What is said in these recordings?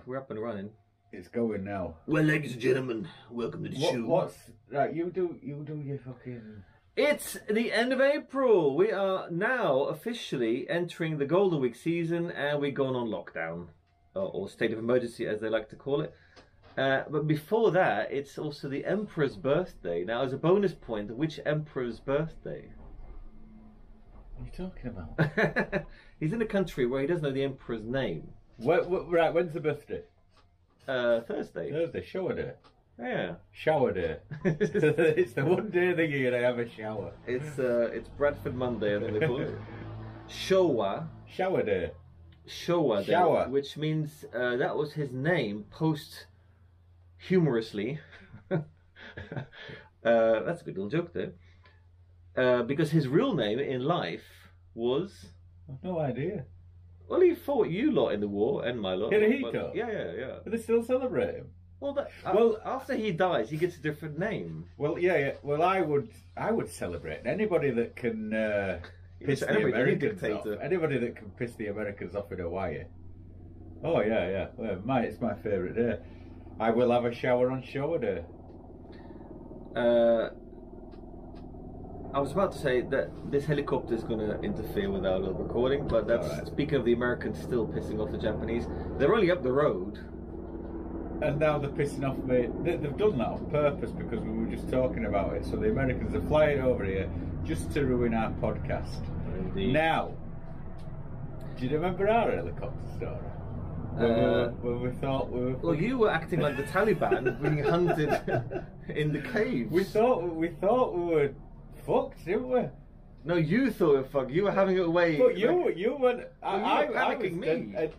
We're up and running. It's going now. Well, ladies and gentlemen, welcome to the show. What's right? You do your fucking. It's the end of April. We are now officially entering the Golden Week season, and we're going on lockdown, or state of emergency, as they like to call it. But before that, it's also the Emperor's birthday. Now, as a bonus point, which Emperor's birthday? What are you talking about? He's in a country where he doesn't know the Emperor's name. Right, when's the birthday? Thursday. Thursday, shower day. Yeah. Shower day. It's the one day of the year I have a shower. It's Bradford Monday, I think they call it. Showa. Shower day. Showa Day, Shower. which means that was his name humorously. That's a good little joke there. Because his real name in life was... I've no idea. Well, he fought you lot in the war, and my lot. Hirohito? Yeah. But they still celebrate him. Well, Well, after he dies, he gets a different name. Well, yeah. Well, I would celebrate anybody that can piss the Americans off. Anybody that can piss the Americans off in Hawaii. Oh yeah. Well, it's my favourite day. I will have a shower on shower day. I was about to say that this helicopter is going to interfere with our little recording, but that's right. Speaking of the Americans still pissing off the Japanese. They're only up the road. And now they're pissing off me. They've done that on purpose because we were just talking about it. So the Americans are flying over here just to ruin our podcast. Indeed. Now, do you remember our helicopter story? When we thought we were... Well, you were acting like the Taliban being hunted in the caves. We thought we were fucked, didn't we? No, you thought we were fucked. You were having it away. But you went. I were panicking me.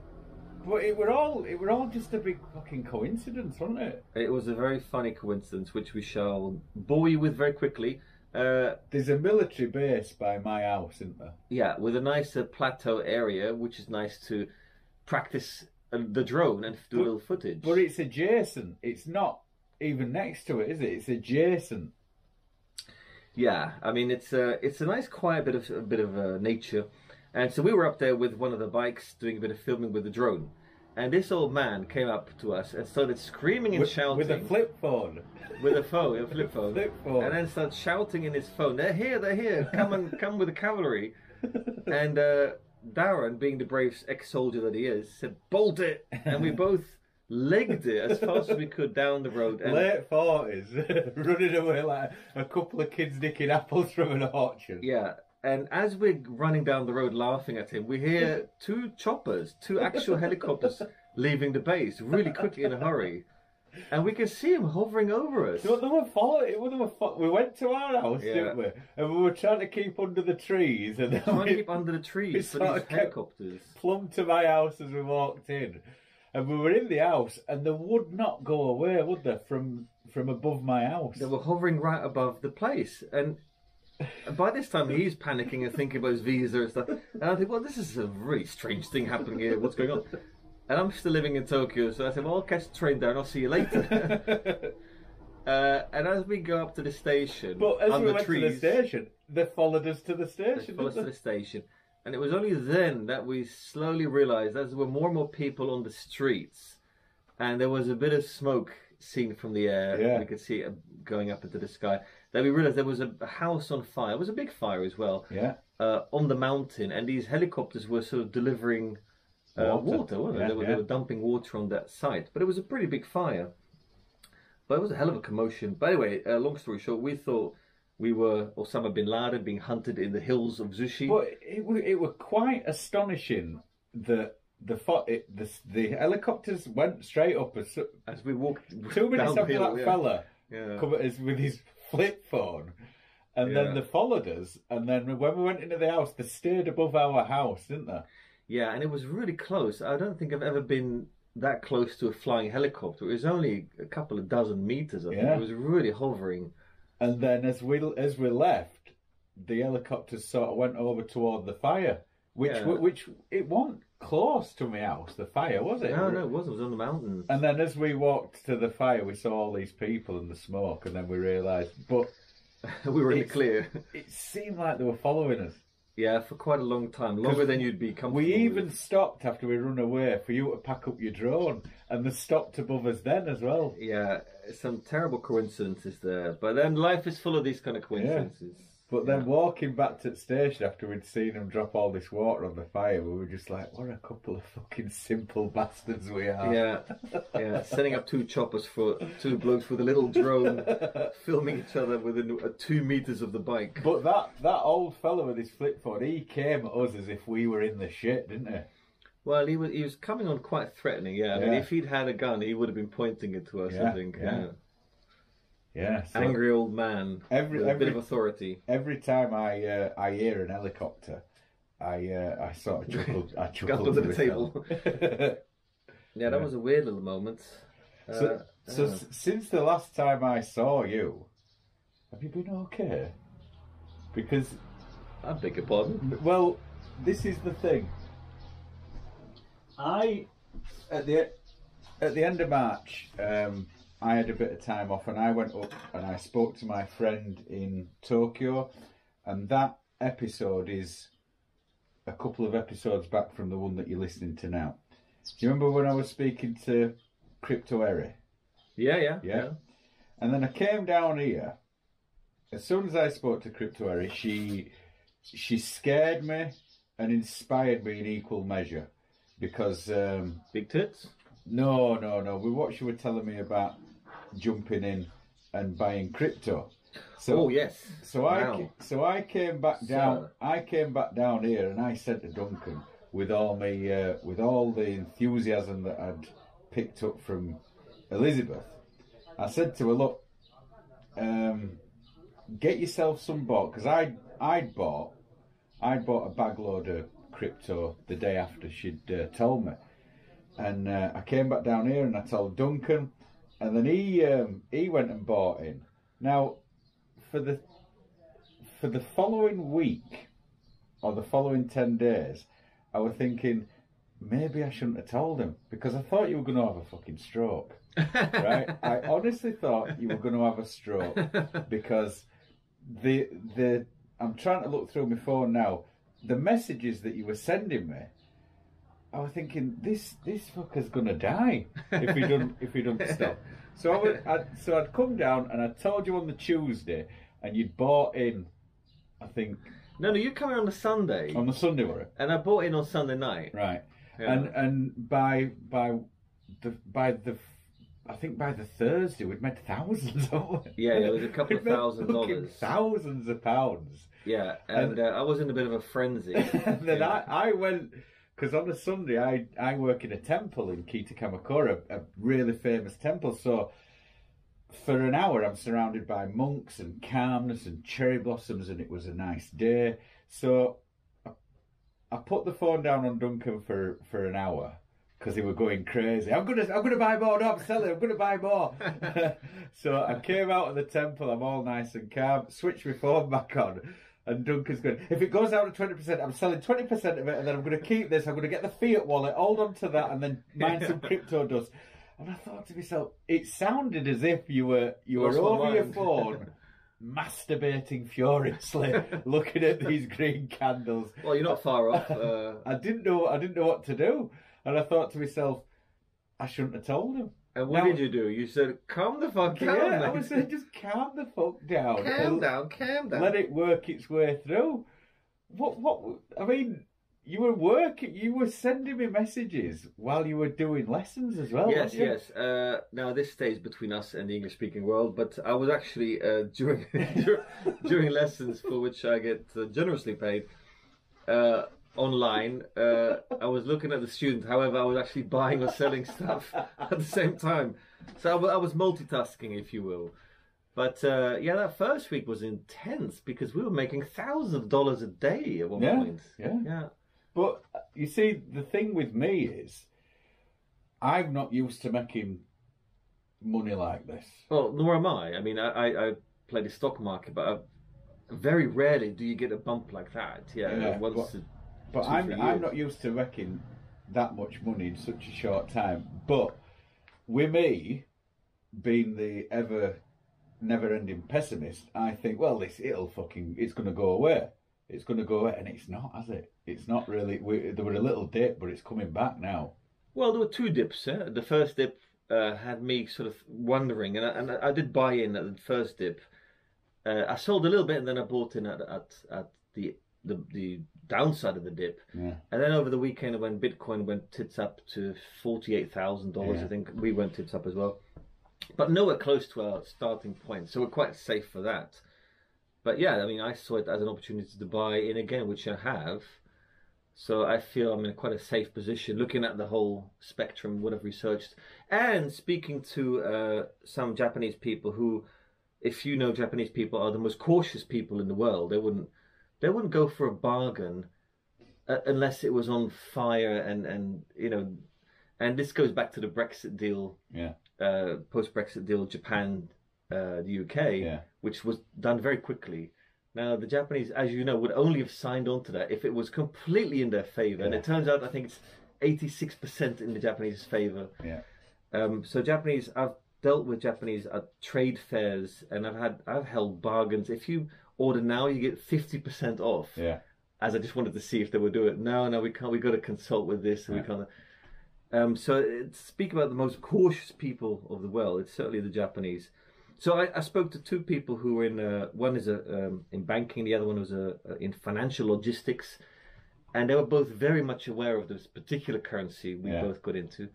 But it were all just a big fucking coincidence, wasn't it? It was a very funny coincidence, which we shall bore you with very quickly. There's a military base by my house, isn't there? Yeah, with a nice plateau area, which is nice to practice the drone and do a little footage. But it's adjacent. It's not even next to it, is it? It's adjacent. Yeah, I mean it's a nice quiet bit of nature, and so we were up there with one of the bikes doing a bit of filming with the drone, and this old man came up to us and started screaming and shouting with a flip phone, with a flip phone, and then started shouting in his phone, "They're here! Come with the cavalry!" And Darren, being the brave ex-soldier that he is, said, "Bolt it!" And we both legged it as fast as we could down the road. And late 40s, running away like a couple of kids nicking apples from an orchard. Yeah, and as we're running down the road laughing at him, we hear two actual helicopters leaving the base really quickly in a hurry. And we can see him hovering over us. So they were following. We went to our house, didn't we? And we were trying to keep under the trees. And then trying to keep under the trees for these helicopters. Plumb to my house as we walked in. And we were in the house, and they would not go away, would they, from above my house? They were hovering right above the place. And by this time, he's panicking and thinking about his visa and stuff. And I think, well, this is a really strange thing happening here. What's going on? And I'm still living in Tokyo, so I said, well, I'll catch the train down. I'll see you later. And as we go up to the station, but as we went to the station, they followed us to the station. They followed us to the station. And it was only then that we slowly realised as there were more and more people on the streets, and there was a bit of smoke seen from the air, yeah. We could see it going up into the sky, that we realised there was a house on fire. It was a big fire as well, yeah. On the mountain, and these helicopters were sort of delivering water, weren't they? Yeah, They were dumping water on that site. But it was a pretty big fire. But it was a hell of a commotion. But anyway, long story short, we thought we were Osama bin Laden being hunted in the hills of Zushi. But it were quite astonishing that the helicopters went straight up as we walked 2 minutes after hill, that fella yeah. come at us with his flip phone, and then they followed us. And then when we went into the house, they stayed above our house, didn't they? Yeah, and it was really close. I don't think I've ever been that close to a flying helicopter. It was only a couple of dozen meters. I think it was really hovering. And then as we left, the helicopters sort of went over toward the fire, which it wasn't close to my house. The fire, was it? No, it wasn't. It was on the mountain. And then as we walked to the fire, we saw all these people and the smoke, and then we realised, but we were in the clear. It seemed like they were following us. Yeah, for quite a long time, longer than you'd be comfortable We even with. stopped after we run away for you to pack up your drone, and they stopped above us then as well. Yeah, some terrible coincidences there. But then life is full of these kind of coincidences. But then walking back to the station after we'd seen them drop all this water on the fire, we were just like, what a couple of fucking simple bastards we are. Yeah, yeah. Setting up two choppers for two blokes with a little drone, filming each other within 2 meters of the bike. But that old fella with his flip phone, he came at us as if we were in the shit, didn't he? Well, he was coming on quite threatening. Yeah, I mean, if he'd had a gun, he would have been pointing it to us. I think. Yeah, so angry old man with a bit of authority. Every time I hear an helicopter, I sort of chuckled. I chuckled under the table. Yeah, that was a weird little moment. Since the last time I saw you, have you been okay? Because I beg your pardon. Well, this is the thing. At the end of March, I had a bit of time off, and I went up and I spoke to my friend in Tokyo, and that episode is a couple of episodes back from the one that you're listening to now. Do you remember when I was speaking to Crypto Eri? Yeah. And then I came down here. As soon as I spoke to Crypto Eri, she scared me and inspired me in equal measure, because big tits. No. With what you were telling me about jumping in and buying crypto. So yes. So I came back down. I came back down here, and I said to Duncan, with all the enthusiasm that I'd picked up from Elizabeth, I said to her, look, get yourself some bought, because I'd bought a bag load of crypto the day after she'd told me. And I came back down here and I told Duncan, and then he went and bought in. Now, for the following week or the following 10 days, I was thinking maybe I shouldn't have told him, because I thought you were going to have a fucking stroke. Right? I honestly thought you were going to have a stroke, because I'm trying to look through my phone now. The messages that you were sending me, I was thinking, this fucker's gonna die if he doesn't stop. So I'd come down and I told you on the Tuesday, and you'd bought in, I think. No, you come in on the Sunday. On the Sunday, were it? And I bought in on Sunday night. Right. Yeah. And by the I think by the Thursday we'd made thousands of it. Yeah, it was a couple of $1,000. Thousands of pounds. Yeah, and I was in a bit of a frenzy. And then I went, because on a Sunday I work in a temple in Kitakamakura, a really famous temple. So for an hour I'm surrounded by monks and calmness and cherry blossoms, and it was a nice day. So I put the phone down on Duncan for an hour, because they were going crazy. I'm gonna buy more. No, I'm selling. I'm gonna buy more. So I came out of the temple. I'm all nice and calm. Switched my phone back on, and Duncan's going, if it goes down to 20%, I'm selling 20% of it, and then I'm going to keep this. I'm going to get the fiat wallet, hold on to that, and then mine some crypto dust. And I thought to myself, it sounded as if you were over your phone, masturbating furiously, looking at these green candles. Well, you're not far off. I didn't know what to do. And I thought to myself, I shouldn't have told him. And what did you do? You said, calm the fuck down, yeah, mate. I was saying, just calm the fuck down. Calm down. Let it work its way through. What, I mean, you were sending me messages while you were doing lessons as well. Yes. Now, this stays between us and the English-speaking world, but I was actually, during lessons, for which I get generously paid, online, I was looking at the student. However, I was actually buying or selling stuff at the same time. So I was multitasking, if you will. But that first week was intense, because we were making $1,000s a day at one point. Yeah. But you see, the thing with me is, I'm not used to making money like this. Well, nor am I. I mean, I play the stock market, but very rarely do you get a bump like that. But I'm not used to making that much money in such a short time. But with me being the never-ending pessimist, I think, well, it's going to go away. it's going to go, and it's not, has it? It's not really. There were a little dip, but it's coming back now. Well, there were two dips. The first dip had me sort of wondering, and I did buy in at the first dip. I sold a little bit, and then I bought in at the downside of the dip. Yeah. And then over the weekend, when Bitcoin went tits up to $48,000, I think we went tits up as well. But nowhere close to our starting point, so we're quite safe for that. But yeah, I mean, I saw it as an opportunity to buy in again, which I have. So I feel I'm in quite a safe position, looking at the whole spectrum, what I've researched, and speaking to some Japanese people who, if you know Japanese people, are the most cautious people in the world. They wouldn't go for a bargain unless it was on fire, and you know, and this goes back to the Brexit deal, post-Brexit deal, Japan, the UK, which was done very quickly. Now the Japanese, as you know, would only have signed on to that if it was completely in their favour, and it turns out I think it's 86% in the Japanese favour. So Japanese, I've dealt with Japanese at trade fairs, and I've held bargains. If you order now, you get 50% off. As I just wanted to see if they would do it. No, we can't. We got to consult with this. We can't. So speak about the most cautious people of the world. It's certainly the Japanese. So I spoke to two people who were in. One is in banking. The other one was in financial logistics, and they were both very much aware of this particular currency we both got into.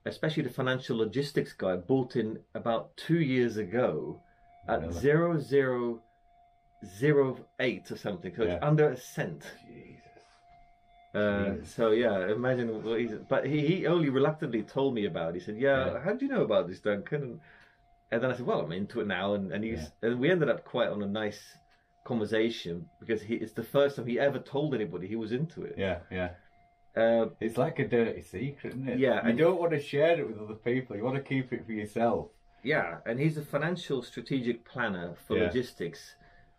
Especially the financial logistics guy bought in about 2 years ago at 0.008 or something, so it's under a cent. Jesus. So yeah, imagine what he's. But he only reluctantly told me about it. He said, how do you know about this, Duncan? And then I said, well, I'm into it now, and we ended up quite on a nice conversation because it's the first time he ever told anybody he was into it. It's like a dirty secret, isn't it? Yeah, you don't want to share it with other people. You want to keep it for yourself. Yeah, and he's a financial strategic planner for logistics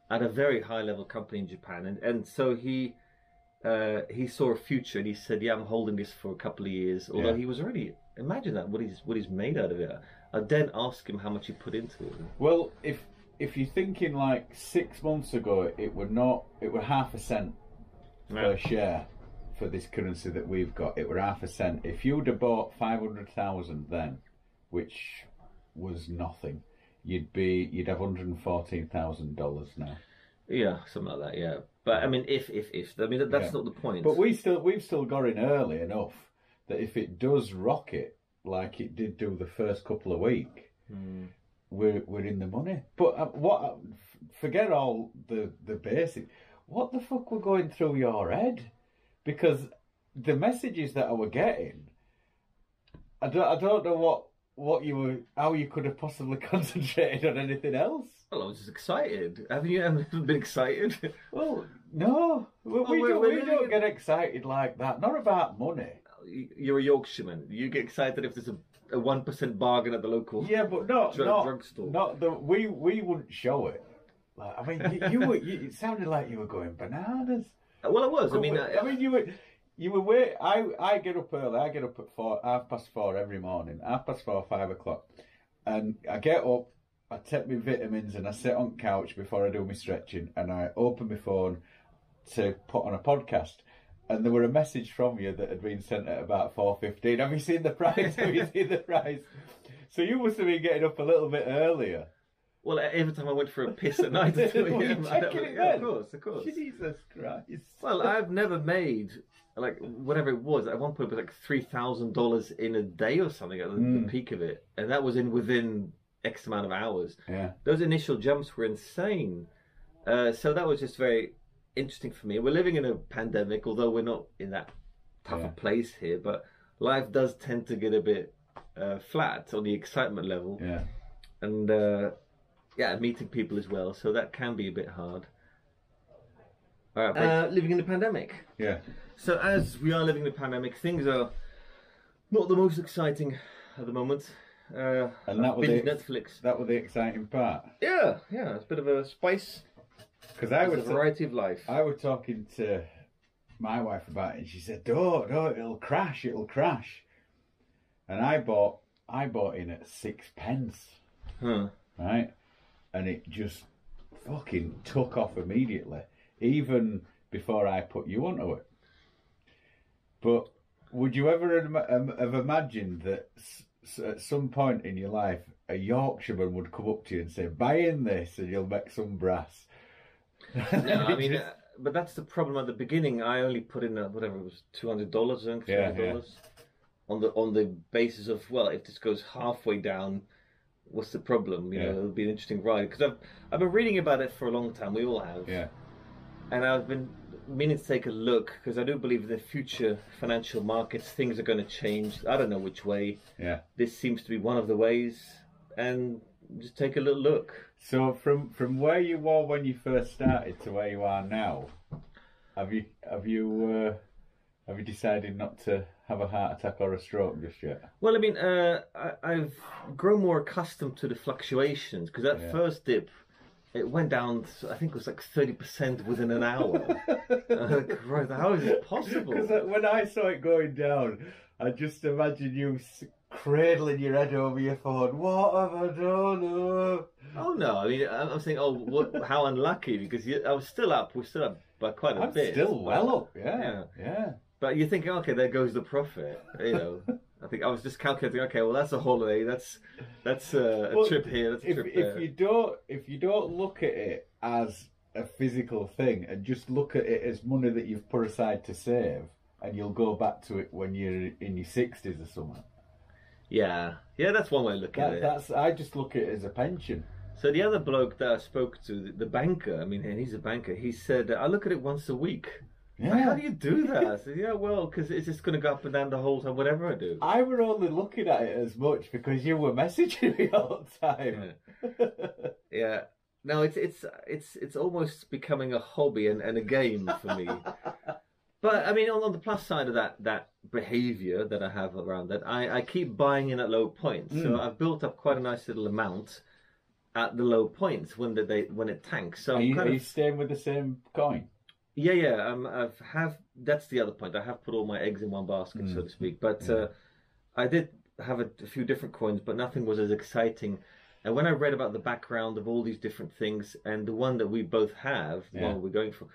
at a very high level company in Japan, and so he saw a future, and he said, I'm holding this for a couple of years. Although he was already, imagine that, what he's made out of it. I then asked him how much he put into it. Well, if you're thinking like 6 months ago, it were 0.5 cent per share. For this currency that we've got, it were 0.5 cent. If you'd have bought 500,000 then, which was nothing, you'd have $114,000 now. Yeah, something like that. Yeah, but I mean, if I mean that's not the point. But we've still got in early enough that if it does rocket like it did do the first couple of weeks, we're in the money. But forget all the basic. What the fuck were going through your head? Because the messages that I were getting, I don't know how you could have possibly concentrated on anything else. Well, I was just excited. Haven't you ever been excited? Well, no, we don't get excited like that. Not about money. You're a Yorkshireman. You get excited if there's a 1% bargain at the local drugstore. We wouldn't show it. Like, I mean, it sounded like you were going bananas. Well, I was. You were wait. I get up early. I get up at 4:30 every morning. 4:30, 5 o'clock, and I get up. I take my vitamins and I sit on the couch before I do my stretching, and I open my phone to put on a podcast. And there were a message from you that had been sent at about 4:15. Have you seen the price? Have you seen the price? So you must have been getting up a little bit earlier. Well, every time I went for a piss at night, of course. Jesus Christ. Well, I've never made, like, whatever it was. At one point, it was like $3,000 in a day or something at the peak of it. And that was within X amount of hours. Yeah. Those initial jumps were insane. So that was just very interesting for me. We're living in a pandemic, although we're not in that tough a place here. But life does tend to get a bit flat on the excitement level. Yeah. And... meeting people as well, so that can be a bit hard. All right, living in the pandemic. Yeah. So as we are living in the pandemic, things are not the most exciting at the moment. And that was Netflix. That was the exciting part. Yeah, it's a bit of a spice. Because I was a variety of life. I was talking to my wife about it, and she said, "Don't, it'll crash. And I bought in at 6 pence. Right. And it just fucking took off immediately. even before I put you onto it. But would you ever have imagined that at some point in your life a Yorkshireman would come up to you and say, buy in this and you'll make some brass? No, I mean, but that's the problem at the beginning. I only put in whatever it was, $200, I think, $300 on the basis of, well, if this goes halfway down, what's the problem? You know, it'll be an interesting ride, because I've been reading about it for a long time. We all have. Yeah. And I've been meaning to take a look, because I do believe in the future financial markets, things are going to change. I don't know which way. Yeah. This seems to be one of the ways, and just take a little look. So from where you were when you first started to where you are now, have you decided not to have a heart attack or a stroke just yet? Well, I mean, I've grown more accustomed to the fluctuations, because that first dip, it went down, I think it was like 30% within an hour. Christ, how is it possible? Because when I saw it going down, I just imagined you cradling your head over your phone. What have I done? Oh no, I mean, I'm saying, how unlucky, because I was still up. We're still up by quite a bit. Still well up, yeah. But you're thinking, okay, there goes the profit. You know, I think I was just calculating. Okay, well, that's a holiday. That's a trip here. That's a trip there. If you don't look at it as a physical thing and just look at it as money that you've put aside to save, and you'll go back to it when you're in your 60s or something. Yeah, that's one way of looking at it. I just look at it as a pension. So the other bloke that I spoke to, the banker, I mean, and he's a banker, he said, I look at it once a week. Yeah. How do you do that? I said, yeah, well, because it's just going to go up and down the whole time, whatever I do. I were only looking at it as much because you were messaging me all the time. Yeah. No, it's almost becoming a hobby and a game for me. But I mean, on the plus side of that behaviour that I have around that, I keep buying in at low points. So I've built up quite a nice little amount at the low points when it tanks. So are you staying with the same coin? Yeah. That's the other point. I have put all my eggs in one basket, so to speak. But I did have a few different coins, but nothing was as exciting. And when I read about the background of all these different things, and the one that we both have, the one we're going for,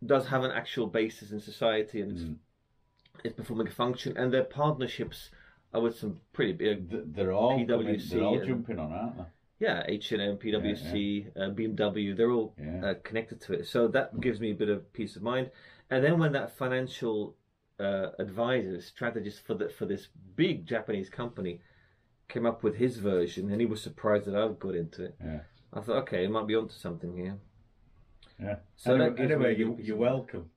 does have an actual basis in society, and it's performing a function, and their partnerships are with some pretty big. They're all jumping on, aren't they? Yeah, H&M, PwC, BMW, they're all connected to it. So that gives me a bit of peace of mind. And then when that financial advisor, strategist for this big Japanese company came up with his version, and he was surprised that I've got into it. Yeah. I thought, okay, it might be onto something here. Yeah. So anyway, you're welcome.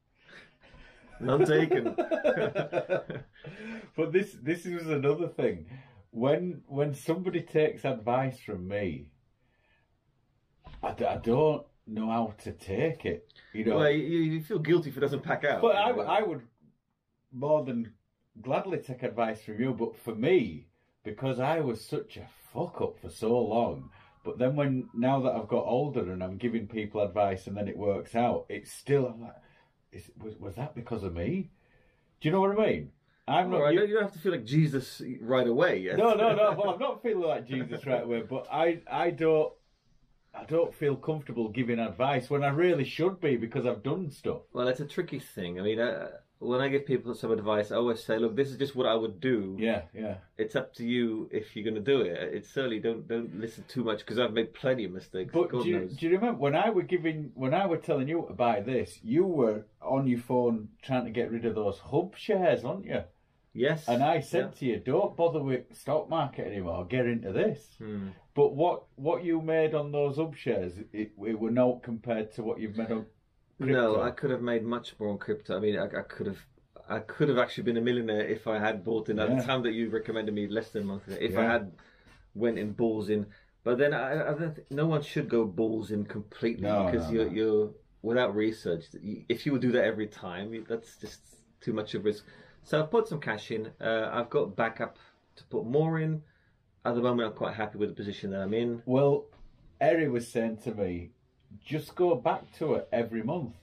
None taken. But this was another thing. When somebody takes advice from me, I don't know how to take it. You know, well, you feel guilty if it doesn't pack out. But I would more than gladly take advice from you. But for me, because I was such a fuck up for so long, but then now that I've got older and I'm giving people advice and then it works out, it's still, I'm like, was that because of me? Do you know what I mean? You don't have to feel like Jesus right away. Yes? No. Well, I'm not feeling like Jesus right away, but I don't feel comfortable giving advice when I really should be, because I've done stuff. Well, it's a tricky thing. I mean, when I give people some advice, I always say, look, this is just what I would do. Yeah. It's up to you if you're going to do it. It's certainly don't listen too much, because I've made plenty of mistakes. But do you remember when I were telling you to buy this, you were on your phone trying to get rid of those hub shares, weren't you? Yes. And I said to you, don't bother with stock market anymore, get into this. But what you made on those hub shares, it were not compared to what you've made on crypto. No, I could have made much more on crypto. I mean, I could have actually been a millionaire if I had bought in at the time that you recommended me less than a month ago. If I had went in balls in. But then I don't think, no one should go balls in completely, because you're without research. If you would do that every time, that's just too much of a risk. So I've put some cash in. I've got backup to put more in. At the moment, I'm quite happy with the position that I'm in. Well, Eri was saying to me, just go back to it every month.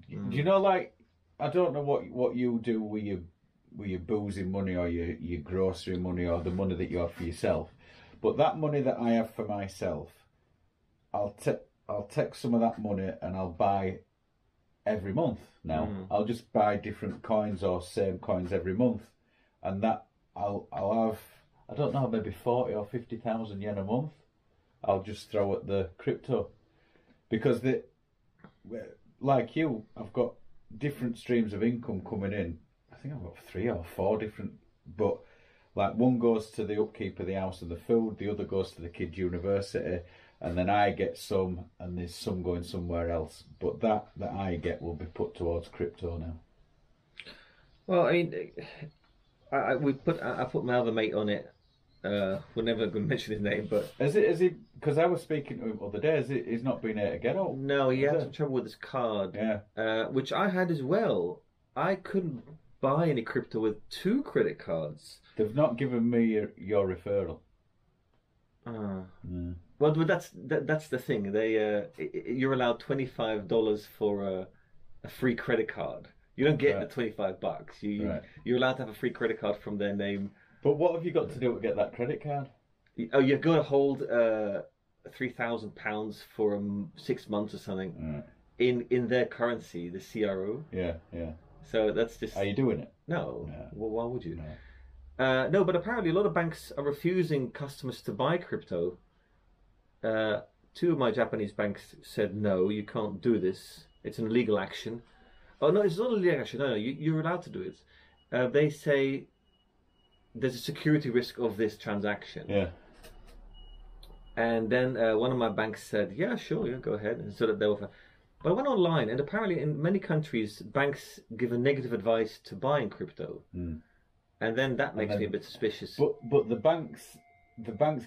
Do you know, like, I don't know what you do with your boozing money or your grocery money or the money that you have for yourself, but that money that I have for myself, I'll take some of that money and I'll buy every month now. I'll just buy different coins or same coins every month, and that I'll have, I don't know, maybe 40 or 50,000 yen a month. I'll just throw at the crypto, because like you, I've got different streams of income coming in. I think I've got 3 or 4 different, but like one goes to the upkeep of the house and the food, the other goes to the kids' university, and then I get some, and there's some going somewhere else. But that I get will be put towards crypto now. Well, I mean, I put my other mate on it. We're never going to mention his name, but Is he? Because I was speaking to him the other day. He's not been able to get up. No, he had some trouble with his card. Yeah. Which I had as well. I couldn't buy any crypto with 2 credit cards. They've not given me your referral. Well, that's the thing. You're allowed $25 for a free credit card. You don't get the $25. You're allowed to have a free credit card from their name. But what have you got to do to get that credit card? Oh, you've got to hold £3,000 for 6 months or something in their currency, the CRO. Yeah. So that's just. Are you doing it? No. Well, why would you? No. No, but apparently a lot of banks are refusing customers to buy crypto. 2 of my Japanese banks said, no, you can't do this. It's an illegal action. Oh, no, it's not a legal action. No, you're allowed to do it. They say there's a security risk of this transaction. Yeah. And then one of my banks said, yeah, sure, go ahead. And so that they were. But I went online, and apparently in many countries, banks give a negative advice to buying crypto. And then that makes me a bit suspicious. But the banks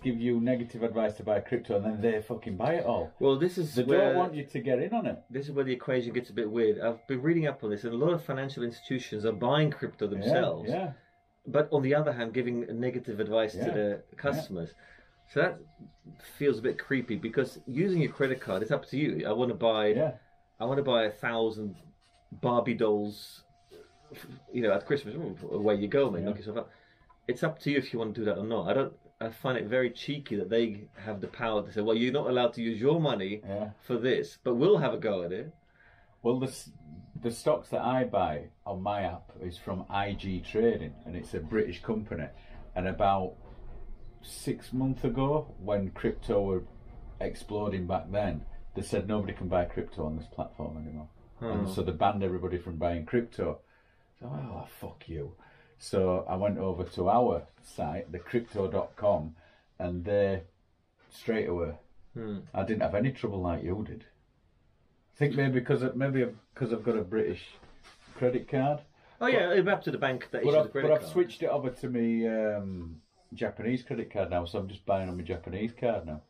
give you negative advice to buy crypto, and then they fucking buy it all. Well, they don't want you to get in on it. This is where the equation gets a bit weird. I've been reading up on this, and a lot of financial institutions are buying crypto themselves. Yeah. But on the other hand, giving negative advice to their customers. So that feels a bit creepy, because using your credit card, it's up to you. I want to buy 1,000 Barbie dolls, at Christmas. Away you go, mate. Knock yourself up. It's up to you if you want to do that or not. I find it very cheeky that they have the power to say, well, you're not allowed to use your money for this, but we'll have a go at it. Well, the stocks that I buy on my app is from IG Trading, and it's a British company. And about 6 months ago, when crypto were exploding back then, they said nobody can buy crypto on this platform anymore. And so they banned everybody from buying crypto. So, oh, fuck you. So I went over to our site, thecrypto.com, and they straight away. I didn't have any trouble like you did. I think maybe because I've got a British credit card. Oh yeah, it's up to the bank that issues the credit card. But I've switched it over to my Japanese credit card now, so I'm just buying on my Japanese card now.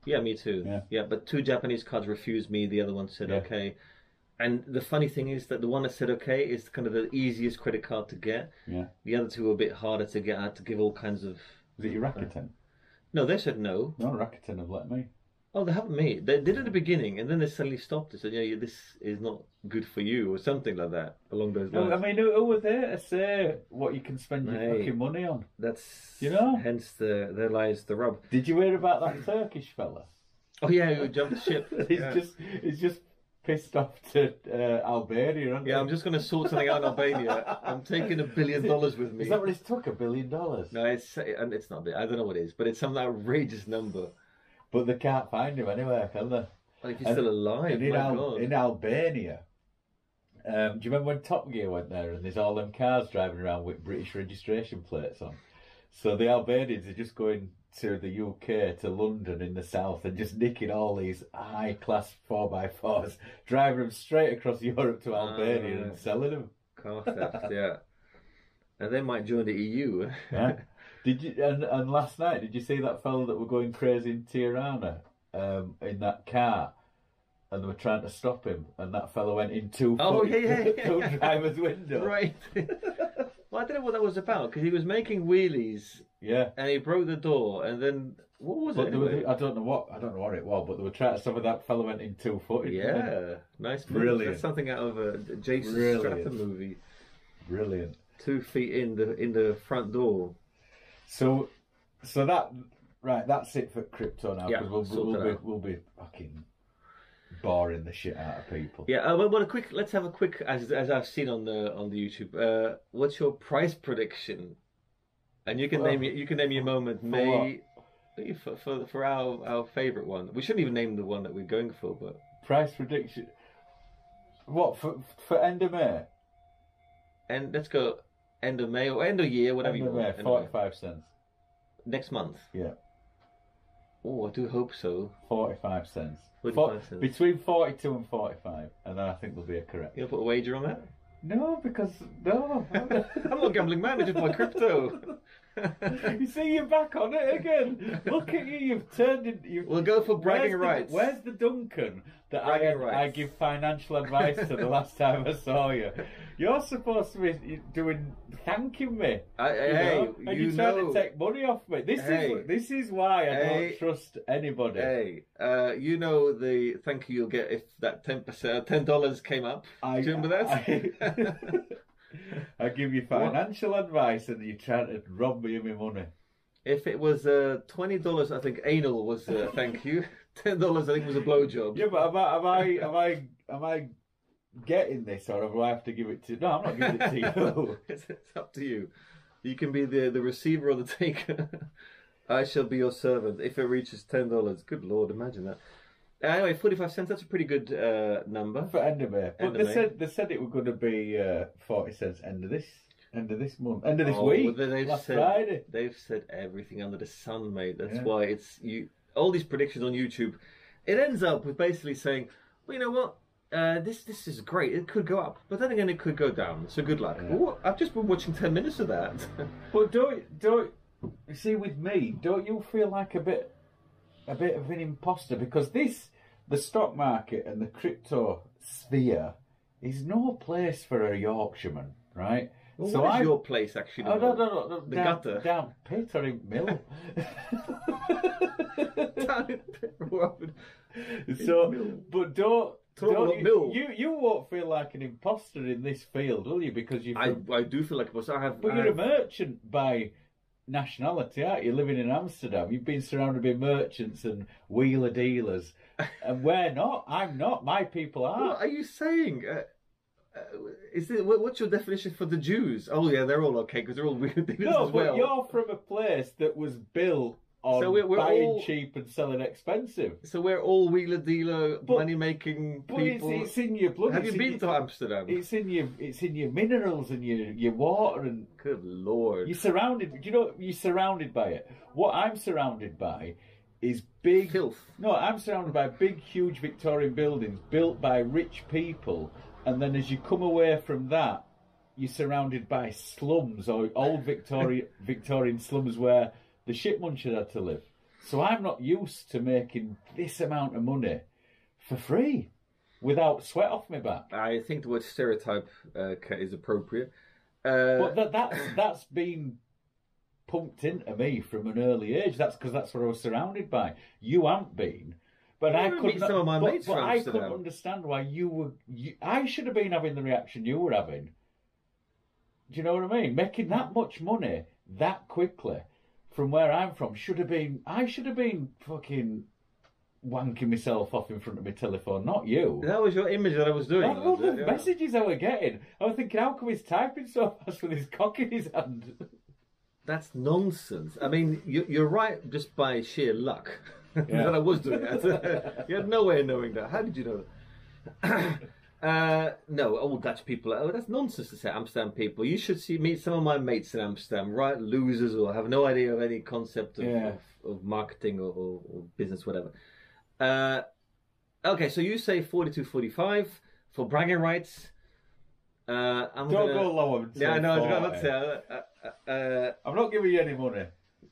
Yeah, me too. Yeah, but 2 Japanese cards refused me. The other one said okay. And the funny thing is that the one that said okay is kind of the easiest credit card to get. Yeah. The other 2 were a bit harder to get. I had to give all kinds of. Is it your Rakuten? No, they said no. No, Rakuten have let me. Oh, they haven't me. They did at the beginning, and then they suddenly stopped. They said, "Yeah, this is not good for you," or something like that along those lines. No, I mean, who were there to say what you can spend your fucking money on? That's Hence there lies the rub. Did you hear about that Turkish fella? Oh yeah, who jumped the ship. He's just pissed off to Albania. Yeah, I'm just going to sort something out in Albania. I'm taking $1 billion with me. Is that what it took? $1 billion? No, it's not. I don't know what it is, but it's some outrageous number. But they can't find him anywhere, can they? Well, if he's still alive, in Albania. Do you remember when Top Gear went there and there's all them cars driving around with British registration plates on? So the Albanians are just going to the UK, to London in the south, and just nicking all these high-class 4x4s, driving them straight across Europe to Albania and selling them. Car theft, yeah. And they might join the EU. Yeah. Did you? And last night, did you see that fellow that were going crazy in Tirana in that car? And they were trying to stop him, and that fellow went in two driver's window. Right. Well, I don't know what that was about, because he was making wheelies. Yeah. And he broke the door, and then what was it? Anyway? I don't know what it was, but they were trying to stop it. That fellow went in 2-footed. Yeah, nice. Brilliant. That's something out of a Jason Statham movie. Brilliant. 2 feet in the front door. So that right. That's it for crypto now. Yeah, because we'll be fucking boring the shit out of people. Yeah, let's have a quick, as I've seen on the YouTube. What's your price prediction? And you can name your moment. For our favorite one. We shouldn't even name the one that we're going for, but price prediction. What for end of May? And let's go end of May or end of year, whatever you want. 45 cents. Next month. Yeah. Oh, I do hope so. 45 cents. 45 cents. Between 42 and 45, and then I think there'll be a correct. You'll put a wager on that? No, because no. I'm not a gambling man. I just buy crypto. You see, you're back on it again. Look at you. You've turned it. We'll go for bragging rights. Where's the Duncan that I give financial advice to the last time I saw you? You're supposed to be thanking me. And you're trying to take money off me. This is why I don't trust anybody. You know the thank you you'll get if that $10 came up. Do you remember that? I give you financial advice and you try to rob me of my money. If it was $20, I think anal was thank you. $10, I think was a blowjob. Yeah, but am I getting this, or do I have to give it to? No, I'm not giving it to you. It's up to you. You can be the receiver or the taker. I shall be your servant if it reaches $10. Good Lord, imagine that. Anyway, 45 cents, that's a pretty good number. For end of May. But they said it was going to be 40 cents end of this month. End of this week. Well, Friday. They've said everything under the sun, mate. That's why it's all these predictions on YouTube. It ends up with basically saying, well, you know what? This is great. It could go up, but then again, it could go down. So good luck. Yeah. Well, I've just been watching 10 minutes of that. But don't you see with me? Don't you feel like a bit of an imposter, because the stock market and the crypto sphere is no place for a Yorkshireman, right? Well, so what is your place actually? No, the gutter. Down pit or in mill. Down in pit. But you won't feel like an imposter in this field, will you? Because I do feel like a imposter. But you're a merchant by nationality, aren't you? Living in Amsterdam, you've been surrounded by merchants and wheeler dealers, and we're not. I'm not. My people are. What are you saying? What's your definition for the Jews? Oh yeah, they're all okay because they're all wheeler dealers as well. But you're from a place that was built on buying cheap and selling expensive. So we're all wheeler dealer, money making people. But it's in your blood. Have you been to Amsterdam? It's in your minerals and your water and. Good Lord! You're surrounded. You're surrounded by it. What I'm surrounded by is big filth. No, I'm surrounded by big, huge Victorian buildings built by rich people, and then as you come away from that, you're surrounded by slums or old Victorian slums where the shit muncher had to live. So I'm not used to making this amount of money for free without sweat off my back. I think the word stereotype is appropriate. But that's been pumped into me from an early age. That's because that's what I was surrounded by. You haven't been. But I couldn't. Some of my mates from I Amsterdam. couldn't understand why you were. I should have been having the reaction you were having. Do you know what I mean? Making that much money that quickly from where I'm from should have been. I should have been fucking wanking myself off in front of my telephone, not you. That was your image that I was doing. All the messages I were getting. I was thinking, how come he's typing so fast with his cock in his hand? That's nonsense. I mean, you're right just by sheer luck that I was doing that. You had no way of knowing that. How did you know that? No, all Dutch people. Oh, that's nonsense to say Amsterdam people. You should meet some of my mates in Amsterdam, right? Losers or have no idea of any concept of marketing or business, whatever. Okay, so you say 42, 45 for bragging rights. Don't go lower. Yeah, no, I was going to say. I'm not giving you any money.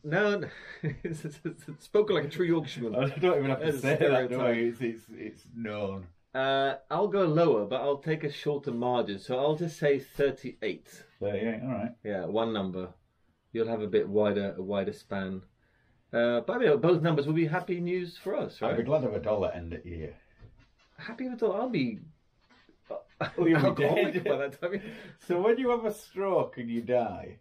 No, it's spoken like a true Yorkshireman. I don't even have to say that. No, it's known. I'll go lower, but I'll take a shorter margin. So I'll just say 38. 38, all right. Yeah, one number. You'll have a bit wider span. But I mean, both numbers will be happy news for us, right? I'll be glad of $1 end of year. Happy with $1? I'll be. You'll be dead by that time. So when you have a stroke and you die,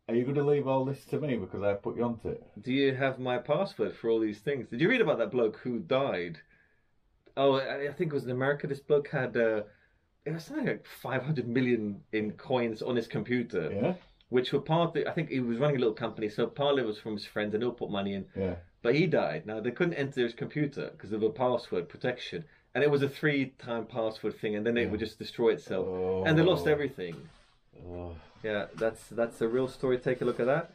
are you going to leave all this to me because I put you onto it? Do you have my password for all these things? Did you read about that bloke who died Oh, I think it was in America. This bloke had it was something like 500 million in coins on his computer. Yeah. Which were partly, I think he was running a little company, so partly it was from his friends and he'll put money in. Yeah. But he died. Now, they couldn't enter his computer because of the password protection. And it was a 3-time password thing, and then it would just destroy itself. Oh. And they lost everything. Oh. Yeah, that's a real story. Take a look at that.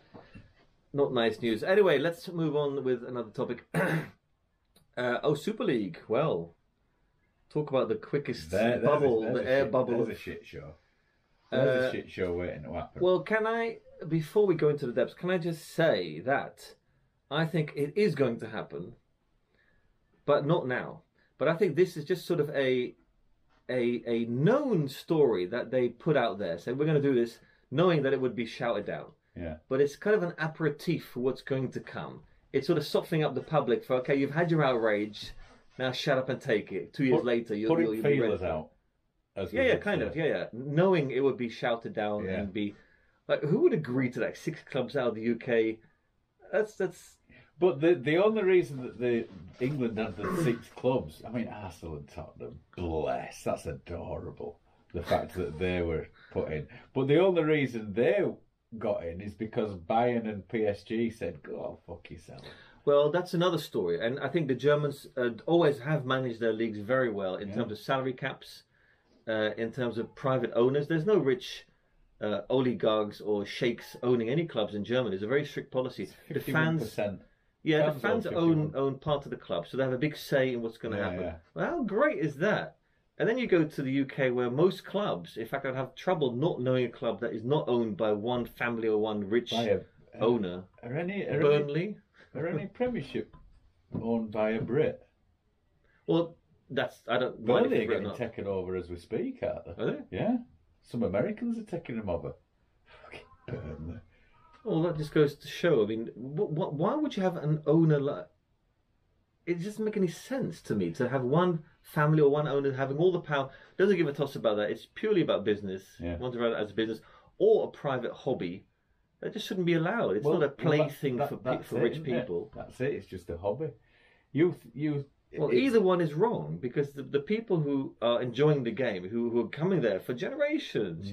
Not nice news. Anyway, let's move on with another topic. Super League. Well, talk about the quickest bubble, the air bubble. There's a shit show. There's a shit show waiting to happen. Well, before we go into the depths, can I just say that I think it is going to happen, but not now. But I think this is just sort of a known story that they put out there, saying we're going to do this, knowing that it would be shouted down. Yeah. But it's kind of an aperitif for what's going to come. It's sort of softening up the public for, okay, you've had your outrage, now shut up and take it. 2 years later, you'll be feelers out. Kind of. Knowing it would be shouted down and be like, who would agree to that? 6 clubs out of the UK. That's. But the only reason that England had the 6 clubs, I mean, Arsenal and Tottenham, bless, that's adorable. The fact that they were put in, but the only reason they got in is because Bayern and PSG said, "Go fuck yourself." Well, that's another story, and I think the Germans always have managed their leagues very well in terms of salary caps. In terms of private owners, there's no rich oligarchs or sheikhs owning any clubs in Germany. It's a very strict policy. The fans, the fans own part of the club, so they have a big say in what's going to happen. Yeah. Well, how great is that? And then you go to the UK, where most clubs, in fact, I'd have trouble not knowing a club that is not owned by one family or one rich owner. Burnley? Are any Premiership owned by a Brit? Well, I don't. Burnley are getting taken over as we speak, aren't they? Are they? Yeah. Some Americans are taking them over. Fucking Burnley. Well, that just goes to show. I mean, why would you have an owner like? It doesn't make any sense to me to have one family or one owner having all the power. Doesn't give a toss about that. It's purely about business. Yeah. Want to run it as a business or a private hobby. That just shouldn't be allowed. It's not a plaything for rich people. That's it. It's just a hobby. Well, either one is wrong, because the people who are enjoying the game, who are coming there for generations,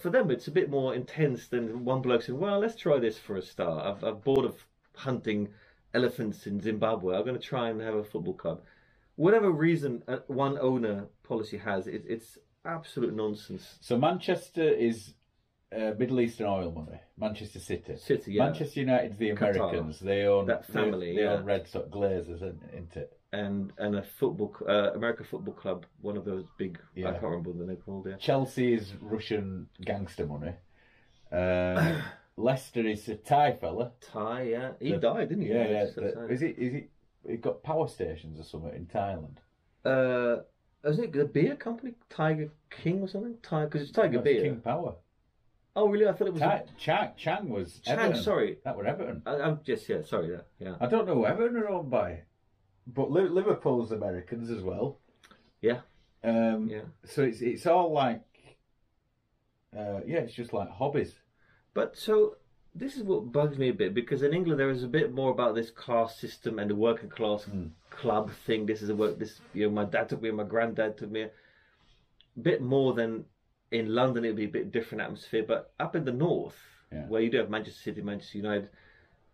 for them it's a bit more intense than one bloke saying, well, let's try this for a start. I'm bored of hunting elephants in Zimbabwe. I'm going to try and have a football club. Whatever reason one owner policy has, it's absolute nonsense. So Manchester is Middle Eastern oil money. Manchester City. Yeah. Manchester United's the Americans. Qatar. They own that family. They own Red Sox Glazers, isn't it? And a football, American football club, one of those big. I can't remember what they're called. Yeah. Chelsea is Russian gangster money. Leicester is a Thai fella. Thai, yeah. He died, didn't he? Yeah. Is it? He got power stations or something in Thailand. Is it the beer company, Tiger King or something? Because it's Tiger Beer. King Power. Oh, really? I thought it was Chang was Everton. Sorry, that were Everton. I'm just sorry. Yeah. I don't know who Everton are owned by, but Liverpool's Americans as well. Yeah. So it's all like, it's just like hobbies. But so this is what bugs me a bit, because in England there is a bit more about this class system and the working class club thing. This is my dad took me, my granddad took me. A bit more than. In London, it would be a bit different atmosphere, but up in the north, where you do have Manchester City, Manchester United,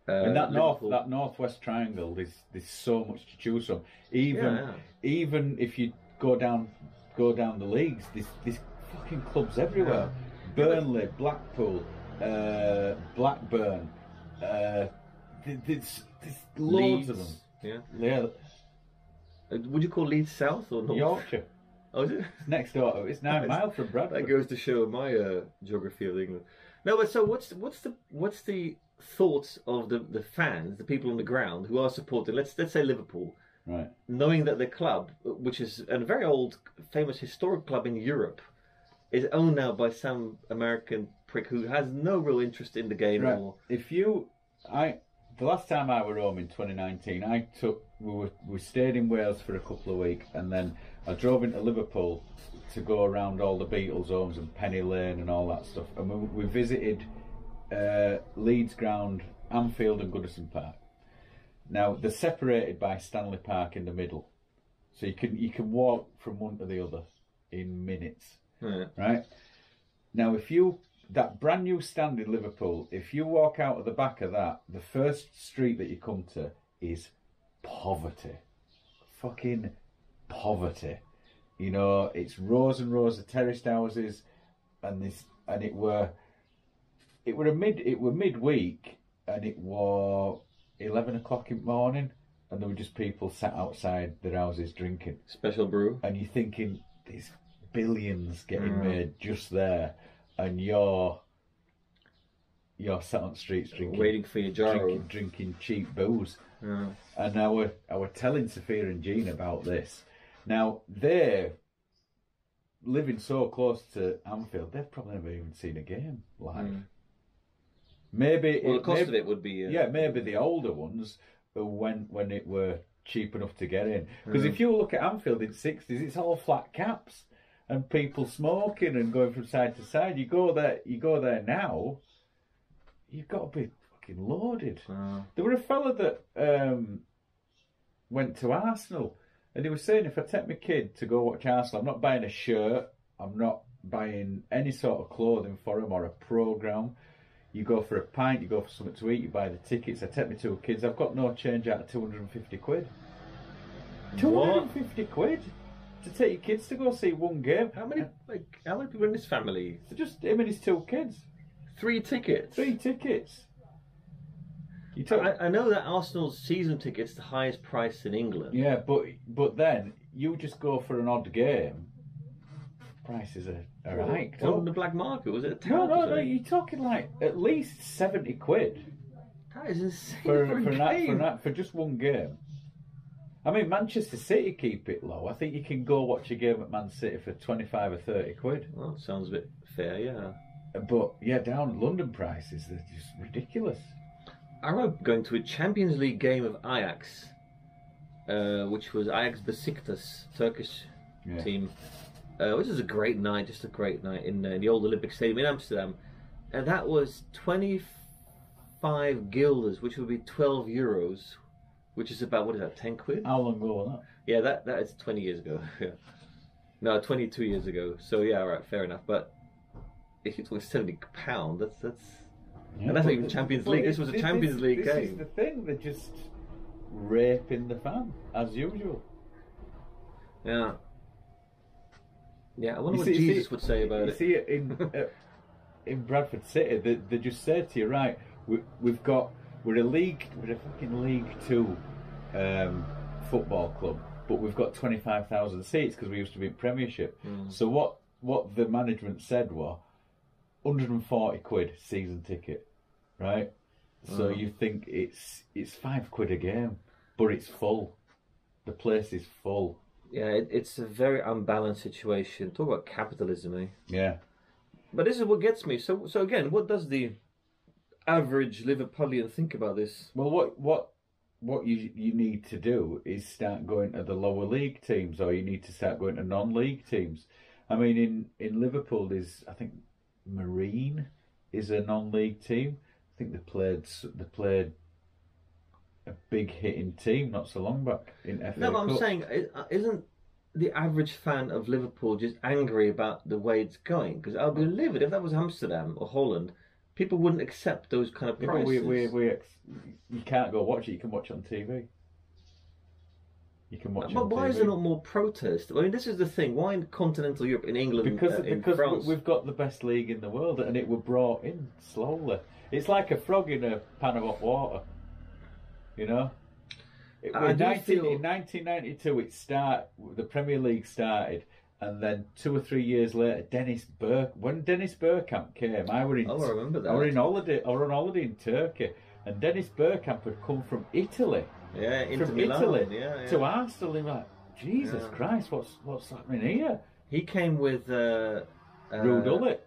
and that northwest triangle, there's so much to choose from. Even if you go down the leagues, there's fucking clubs everywhere. Yeah. Burnley, Blackpool, Blackburn, there's loads of them. Yeah. Would you call Leeds South or North? Yorkshire. Oh, is it? It's next door. It's 9 miles from Bradford. That goes to show my geography of England. No, but so what's the thoughts of the fans, the people on the ground who are supporting? Let's say Liverpool, right? Knowing that their club, which is a very old, famous, historic club in Europe, is owned now by some American prick who has no real interest in the game anymore. The last time I were home in 2019, we stayed in Wales for a couple of weeks, and then I drove into Liverpool to go around all the Beatles homes and Penny Lane and all that stuff. And we visited Leeds Ground, Anfield and Goodison Park. Now, they're separated by Stanley Park in the middle. So you can walk from one to the other in minutes. Yeah. Right? Now, that brand new stand in Liverpool, if you walk out of the back of that, the first street that you come to is poverty. Fucking poverty. You know, it's rows and rows of terraced houses, and it were midweek, and it were 11 o'clock in the morning, and there were just people sat outside their houses drinking. Special brew. And you're thinking, there's billions getting made just there, and you're sat on the streets drinking, waiting for your jar, drinking cheap booze. Yeah. And I were telling Sophia and Jean about this. Now, they're living so close to Anfield, they've probably never even seen a game live. Maybe the cost of it would be maybe the older ones who went when it were cheap enough to get in. Because if you look at Anfield in the 60s, it's all flat caps and people smoking and going from side to side. You go there now, you've got to be fucking loaded. There were a fella that went to Arsenal, and he was saying, if I take my kid to go watch Arsenal, I'm not buying a shirt, I'm not buying any sort of clothing for him or a programme. You go for a pint, you go for something to eat, you buy the tickets. I take my two kids, I've got no change out of 250 quid. 250 quid to take your kids to go see one game. How many people in this family? Just him and his two kids. 3 tickets. 3 tickets. I know that Arsenal's season ticket's the highest price in England. Yeah, but then you just go for an odd game. Prices are hiked on the black market. Was it? No. You're talking like at least 70 quid. That is insane for just one game. I mean, Manchester City keep it low. I think you can go watch a game at Man City for 25 or 30 quid. Well, that sounds a bit fair, yeah. But yeah, down London prices, they're just ridiculous. I remember going to a Champions League game of Ajax, which was Ajax Besiktas, Turkish team, which is a great night, just a great night in the old Olympic Stadium in Amsterdam. And that was 25 guilders, which would be 12 euros, which is about, 10 quid? How long ago was that? Yeah, that is 20 years ago. No, 22 years ago. So yeah, right, fair enough. But if you're talking £70, that's... Yeah, and that's not even Champions League. This was a Champions League game. This is the thing. They're just raping the fan, as usual. Yeah. Yeah, I wonder what Jesus would say about it. You see, in Bradford City, they just said to you, right, we're a fucking League Two football club, but we've got 25,000 seats because we used to be in Premiership. So what the management said was 140 quid season ticket, right? So you think it's 5 quid a game, but it's full. The place is full. Yeah, it's a very unbalanced situation. Talk about capitalism, eh? Yeah. But this is what gets me. So again, what does the average Liverpudlian think about this? Well, what you need to do is start going to the lower league teams, or you need to start going to non-league teams. I mean, in Liverpool, there's, I think, Marine is a non-league team. I think they played a big hitting team not so long back in FA No, but Cup. I'm saying, isn't the average fan of Liverpool just angry about the way it's going? Because I'll be livid if that was Amsterdam or Holland. People wouldn't accept those kind of prices. You can't go watch it. You can watch it on TV. You can watch it on TV. But why is there not more protest? I mean, this is the thing. Why in continental Europe, in England, because in France? We've got the best league in the world, and it were brought in slowly. It's like a frog in a pan of hot water. You know? In 1992, the Premier League started, and then 2 or 3 years later, when Dennis Bergkamp came, I remember that. I were on holiday in Turkey, and Dennis Bergkamp had come from Italy. Yeah, from Milan. Italy Yeah. to Arsenal. And like, Jesus Christ, what's happening here? He came with Ruud Gullit.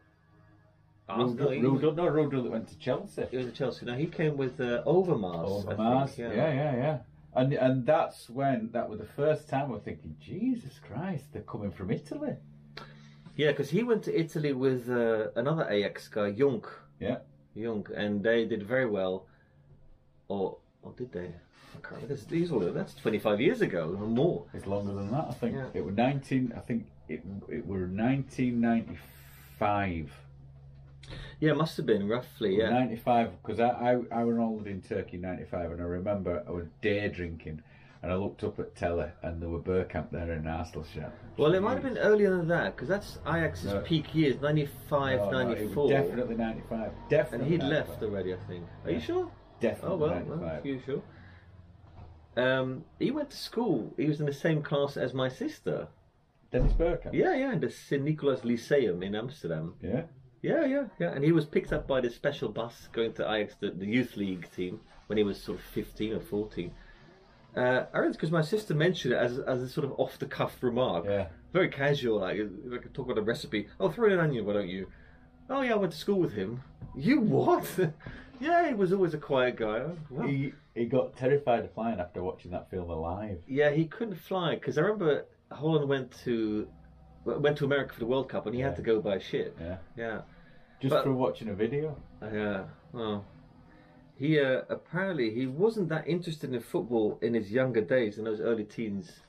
Ruud Gullit went to Chelsea. He was at Chelsea. No, he came with Overmars. I think, yeah. And that's when that was the first time we're thinking, Jesus Christ, they're coming from Italy. Yeah, because he went to Italy with another Ajax guy, Junk. Yeah. Junk, and they did very well. Or did they? I can't remember. That's 25 years ago or more. It's longer than that, I think. Yeah. It was 19. I think it were 1995. Yeah, it must have been roughly. Yeah, 95. Because I was old in Turkey in 95, and I remember I was day drinking. And I looked up at telly, and there were Bergkamp there in Arsenal shirt. Well, it might have been earlier than that, because that's Ajax's peak years, 95, No, 94. it was definitely 95. Definitely. And he'd 95. left already, I think. Are you sure? Definitely. Oh, well, 95. are you sure? He went to school. He was in the same class as my sister. Dennis Bergkamp? Yeah, in the St. Nicholas Lyceum in Amsterdam. Yeah. Yeah. And he was picked up by this special bus going to Ajax, the youth league team, when he was sort of 15 or 14. I read because my sister mentioned it as a sort of off the cuff remark, very casual, like talk about a recipe. Oh, throw in an onion, why don't you? Oh yeah, I went to school with him. You what? Yeah, he was always a quiet guy. Well, He got terrified of flying after watching that film Alive. yeah, he couldn't fly because I remember Holland went to America for the World Cup and he had to go by ship. Yeah. Just for watching a video. Yeah. Well. He apparently he wasn't that interested in football in his younger days, in those early teens.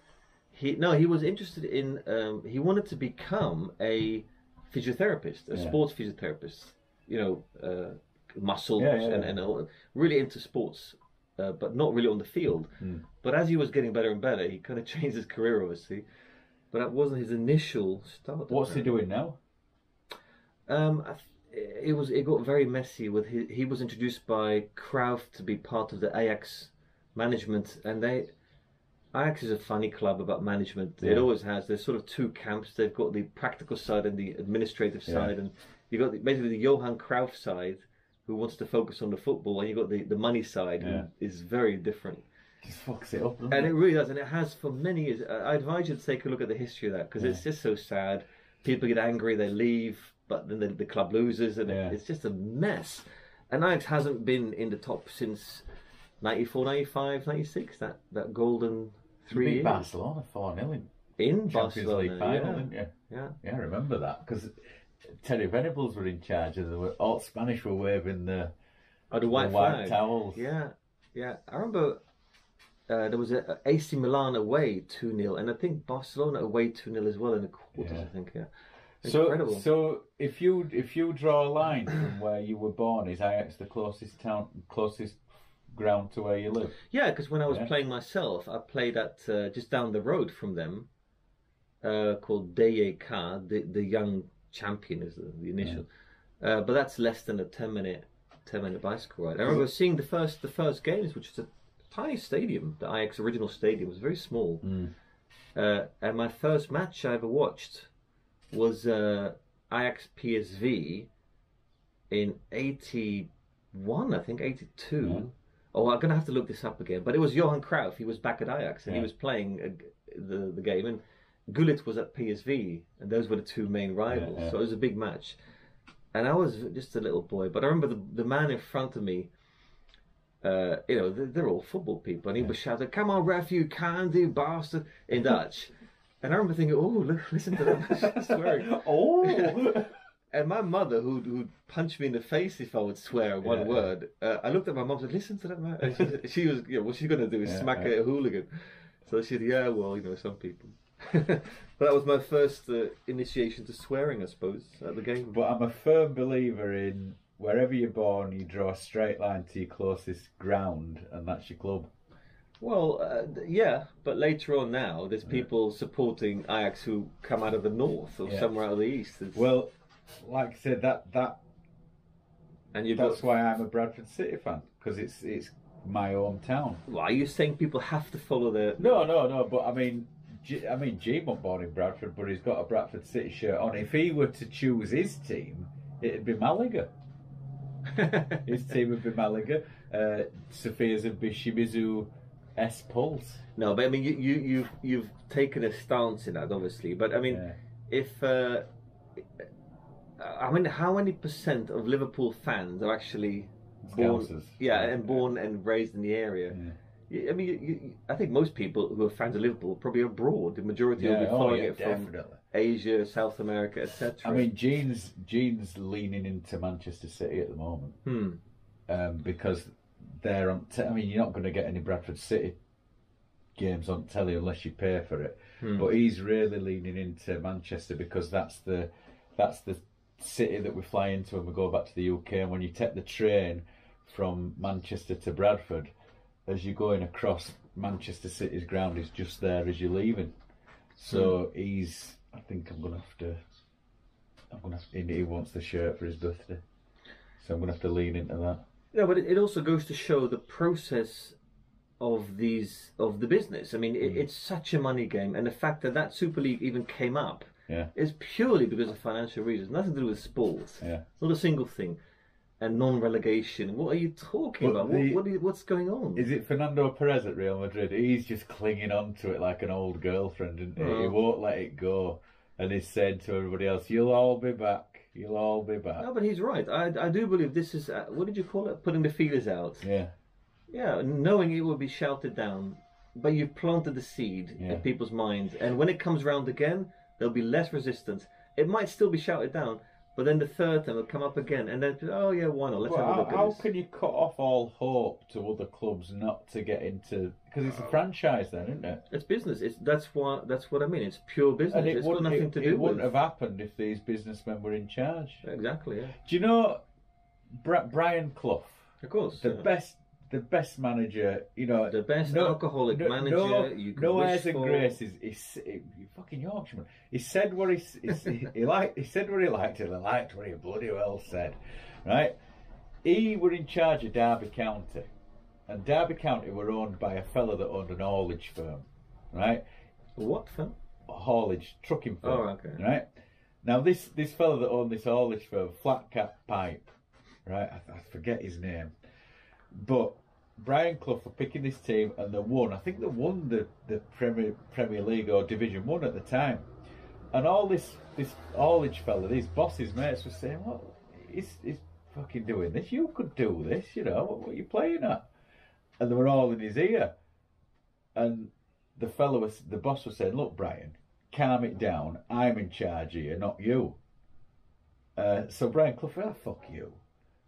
He was interested in. He wanted to become a physiotherapist, a sports physiotherapist. Muscles and all, really into sports, but not really on the field. But as he was getting better and better, he kind of changed his career, obviously. But that wasn't his initial start. What's he doing now? It got very messy with he was introduced by Cruyff to be part of the Ajax management, and Ajax is a funny club about management. It always has. There's sort of two camps. They've got the practical side and the administrative side, and you got basically the Johan Cruyff side who wants to focus on the football, and you got the money side who is very different. Just fucks it up, doesn't and it? It really does, and it has for many years. I advise you to take a look at the history of that because it's just so sad. People get angry, they leave. But then the club loses, and it's just a mess. And Ajax hasn't been in the top since 94, 95, 96, that golden 3 years. Beat Barcelona 4-0 in Champions Barcelona, League final, didn't you? Yeah, I remember that, because Terry Venables were in charge, and all Spanish were waving the white flag. Towels. Yeah. I remember there was a AC Milan away 2-0, and I think Barcelona away 2-0 as well in the quarters, I think, Incredible. So if you draw a line from where you were born, is Ajax the closest ground to where you live? Yeah, because when I was playing myself, I played at just down the road from them, called DJK, the Young Champion is the initial. But that's less than a 10-minute bicycle ride. I remember seeing the first games, which was a tiny stadium. The Ajax original stadium was very small, and my first match I ever watched was Ajax PSV in 81, I think 82. Oh, I'm gonna have to look this up again. But it was Johan Cruyff. He was back at Ajax and he was playing the game, and Gullit was at PSV, and those were the two main rivals. So it was a big match, and I was just a little boy. But I remember the man in front of me. They're all football people, and he was shouting, "Come on, ref, you can-do bastard," in Dutch. And I remember thinking, "Oh, listen to that swearing." Oh. And my mother, who'd punch me in the face if I would swear one word, I looked at my mum and said, "Listen to that, man." And she was, what she's going to do is smack a hooligan. So she said, "Yeah, well, some people." But that was my first initiation to swearing, I suppose, at the game. But I'm a firm believer in wherever you're born, you draw a straight line to your closest ground, and that's your club. Well, but later on now, there's people supporting Ajax who come out of the north or somewhere out of the east. Well, like I said, that's why I'm a Bradford City fan, because it's my hometown. Well, are you saying people have to follow their... No, but I mean, G wasn't born in Bradford, but he's got a Bradford City shirt on. If he were to choose his team, it'd be Malaga. His team would be Malaga. Sophia's would be Shimizu S Pulse. No, but I mean, you've taken a stance in that, obviously. But I mean, how many percent of Liverpool fans are actually born? Born and raised in the area. Yeah. I mean, I think most people who are fans of Liverpool probably abroad. The majority will be following it from Asia, South America, etc. I mean, Gene's leaning into Manchester City at the moment because there on. I mean, you're not going to get any Bradford City games on telly unless you pay for it. But he's really leaning into Manchester because that's the city that we fly into when we go back to the UK. And when you take the train from Manchester to Bradford, as you're going across, Manchester City's ground is just there as you're leaving. So I think I'm gonna have to. He wants the shirt for his birthday, so I'm gonna have to lean into that. Yeah, but it also goes to show the process of the business. I mean, it's such a money game, and the fact that Super League even came up is purely because of financial reasons. Nothing to do with sports. Yeah, not a single thing. And non-relegation. What are you talking about? What's going on? Is it Fernando Perez at Real Madrid? He's just clinging on to it like an old girlfriend, isn't he? He won't let it go. And he's said to everybody else, "You'll all be back. You'll all be back." No, but he's right. I do believe this is, what did you call it? Putting the feelers out. Yeah. Yeah, knowing it will be shouted down. But you've planted the seed in people's minds. And when it comes round again, there'll be less resistance. It might still be shouted down, but then the third time it'll come up again. And then, oh yeah, why not? Let's have a look at this. How can you cut off all hope to other clubs not to get into... Because it's a franchise then, isn't it? It's business. That's what I mean. It's pure business. And it's got nothing to do with... It wouldn't have happened if these businessmen were in charge. Exactly, yeah. Do you know Brian Clough? Of course. The best manager, you know... The best alcoholic manager you could no wish airs and for. graces. He's fucking Yorkshireman. He said what he liked. He said what he liked, and he liked what he bloody well said. Right? He were in charge of Derby County. And Derby County were owned by a fella that owned an haulage firm, right? What firm? A haulage, trucking firm. Oh, okay. Right? Now, this fella that owned this haulage firm, Flat Cap Pipe, right? I forget his name. But Brian Clough were picking this team, and they won. I think they won the Premier League or Division 1 at the time. And all this haulage fella, these bosses, mates, were saying, well, he's fucking doing this. You could do this, you know. What are you playing at? And they were all in his ear. And the boss was saying, look, Brian, calm it down. I'm in charge here, not you. So Brian Clough said, fuck you.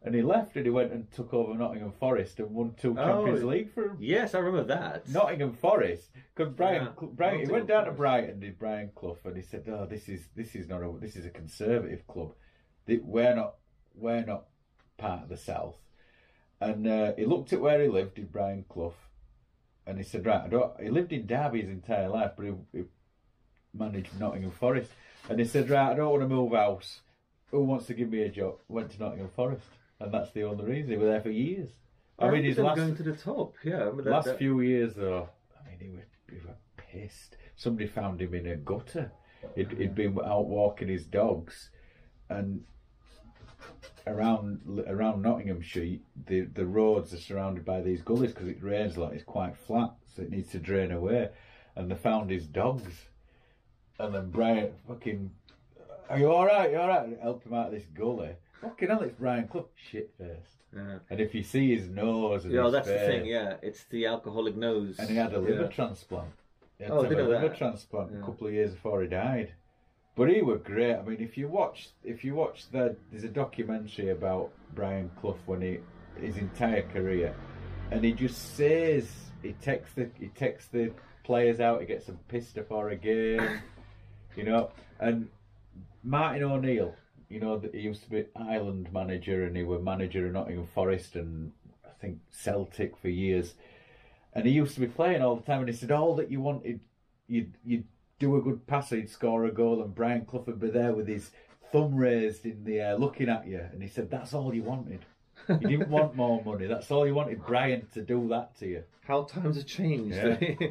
And he left and he went and took over Nottingham Forest and won 2 Champions League for him. Yes, I remember that. Nottingham Forest. Because Brian, he went down to Brighton, did Brian Clough, and he said, oh, this is a conservative club. We're not part of the South. And he looked at where he lived, did Brian Clough, and he said, right, he lived in Derby his entire life, but he managed Nottingham Forest. And he said, right, I don't want to move house. Who wants to give me a job? Went to Nottingham Forest. And that's the only reason. He was there for years. I mean, he's going to the top, yeah. Few years, though, I mean, he was pissed. Somebody found him in a gutter. He'd been out walking his dogs, and around Nottinghamshire, the roads are surrounded by these gullies because it rains a lot. It's quite flat, so it needs to drain away. And they found his dogs, and then Brian fucking, are you all right? You all right? And helped him out of this gully. Fucking hell, it's Brian Clough, shit faced. Yeah. And if you see his nose and his that's face, the thing. Yeah, it's the alcoholic nose. And he had a liver transplant. He had a liver transplant a couple of years before he died. But he was great. I mean, if you watch there's a documentary about Brian Clough his entire career, and he just says he takes the players out, he gets them pissed before a game, you know. And Martin O'Neill, you know, he used to be Ireland manager, and he was manager of Nottingham Forest and I think Celtic for years, and he used to be playing all the time. And he said all that you wanted, you'd do a good pass, he'd score a goal, and Brian Clough would be there with his thumb raised in the air looking at you, and he said that's all you wanted. You didn't want more money, that's all you wanted, Brian to do that to you. How times have changed. Yeah.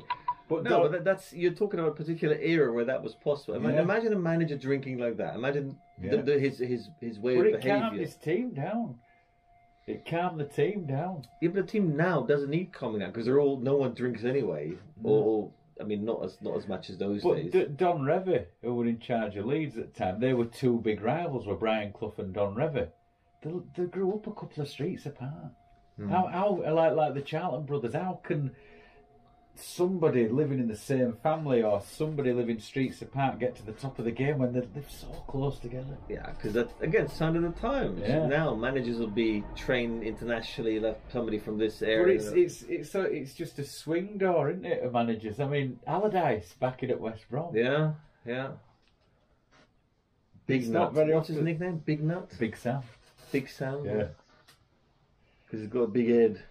But that's, you're talking about a particular era where that was possible. Imagine a manager drinking like that. Imagine his way of behaviour. It calmed his team down. It calmed the team down. Yeah, but the team now doesn't need calming down because no one drinks anyway. Or I mean, not as much as those days. But Don Revie, who were in charge of Leeds at the time, they were 2 big rivals, were Brian Clough and Don Revie. They grew up a couple of streets apart. How like the Charlton brothers? How can somebody living in the same family or somebody living streets apart get to the top of the game when they live so close together. Yeah, because that's, again, sign of the times. Yeah. Now managers will be trained internationally, like somebody from this area. But it's just a swing door, isn't it, of managers? I mean, Allardyce backing at West Brom. Yeah. Big Nut. What's his nickname? Big Nut? Big Sam. Big Sam? Yeah. Because he's got a big head.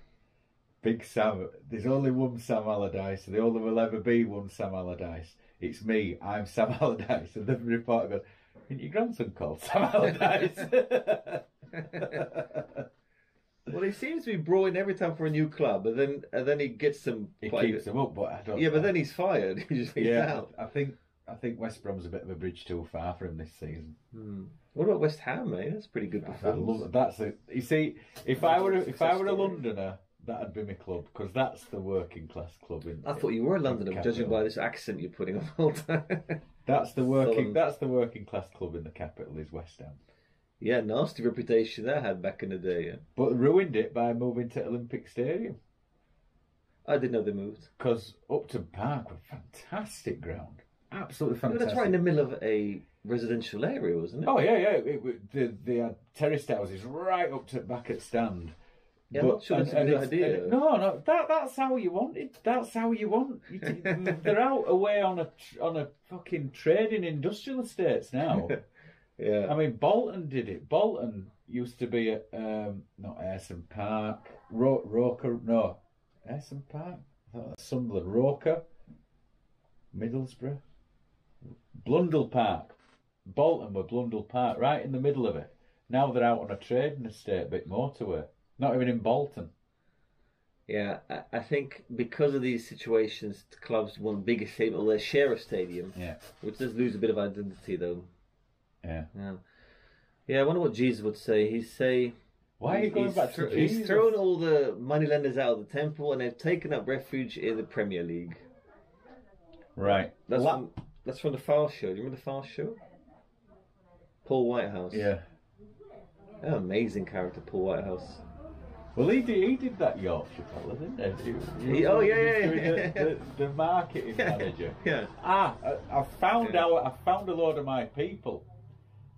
Big Sam. There's only one Sam Allardyce. There only will ever be one Sam Allardyce. It's me. I'm Sam Allardyce. And the reporter goes, isn't your grandson called Sam Allardyce? Well, he seems to be brought in every time for a new club, and then he gets them. He keeps them up, but I don't. Yeah, but then he's fired. He just out. I think West Brom's a bit of a bridge too far for him this season. What about West Ham, mate? That's pretty good performance. That's it. You see, if I were a Londoner, that'd be my club, because that's the working class club. I thought you were a Londoner, judging by this accent you're putting on all the time. That's the working class club in the capital is West Ham. Yeah, nasty reputation that had back in the day. Yeah. But ruined it by moving to Olympic Stadium. I didn't know they moved. Because Upton Park was fantastic ground. Absolutely fantastic. But that's right in the middle of a residential area, wasn't it? Oh, yeah. They had terraced houses right up to back at stand. Yeah, I'm not sure it's a good idea. No, that's how you want it. That's how you want. They're out away on a fucking trading industrial estates now. Yeah. I mean, Bolton did it. Bolton used to be at not Ayresome Park, Roker. No, Ayresome Park. I thought that's Sunderland. Roker, Middlesbrough, Blundell Park. Bolton were Blundell Park, right in the middle of it. Now they're out on a trading estate, a bit motorway. Not even in Bolton. Yeah, I think because of these situations, the clubs want bigger stadium, or they share a stadium. Yeah. Which does lose a bit of identity, though. Yeah. Yeah, I wonder what Jesus would say. He'd say... Why are you going back to Jesus? He's thrown all the moneylenders out of the temple and they've taken up refuge in the Premier League. Right. That's from the File Show. Do you remember the File Show? Paul Whitehouse. Yeah. An amazing character, Paul Whitehouse. Well, he did that Yorkshire fella, didn't he? The marketing manager. Yeah. I found a load of my people.